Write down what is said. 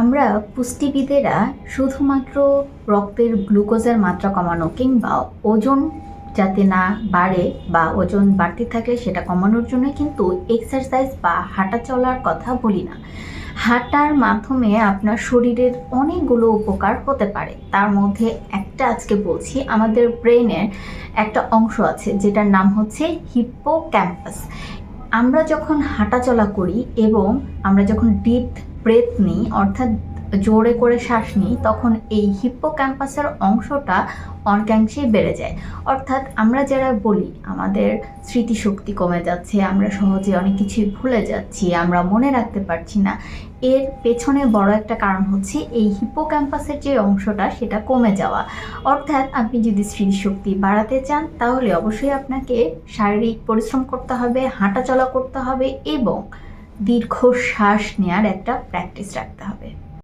আমরা পুষ্টিবিদেরা শুধুমাত্র রক্তের গ্লুকোজের মাত্রা কমানো কিংবা ওজন যাতে না বাড়ে বা ওজন বাড়তে থাকলে সেটা কমানোর জন্য কিন্তু এক্সারসাইজ বা হাঁটা চলার কথা বলি না। হাঁটার মাধ্যমে আপনার শরীরের অনেকগুলো উপকার হতে পারে। তার মধ্যে একটা আজকে বলছি, আমাদের ব্রেনের একটা অংশ আছে যেটার নাম হচ্ছে হিপ্পোক্যাম্পাস। আমরা যখন হাঁটাচলা করি এবং আমরা যখন ডিপ ব্রেথ নিই, অর্থাৎ জোরে করে শ্বাস নিই, তখন এই হিপ্পোক্যাম্পাসের অংশটা অনেকাংশেই বেড়ে যায়। অর্থাৎ আমরা যারা বলি আমাদের স্মৃতিশক্তি কমে যাচ্ছে, আমরা সহজে অনেক কিছুই ভুলে যাচ্ছি, আমরা মনে রাখতে পারছি না, এর পেছনে বড় একটা কারণ হচ্ছে এই হিপ্পোক্যাম্পাসের যে অংশটা সেটা কমে যাওয়া। অর্থাৎ আপনি যদি স্মৃতিশক্তি বাড়াতে চান তাহলে অবশ্যই আপনাকে শারীরিক পরিশ্রম করতে হবে, হাঁটাচলা করতে হবে এবং দীর্ঘ শ্বাস নেওয়ার একটা প্র্যাকটিস রাখতে হবে।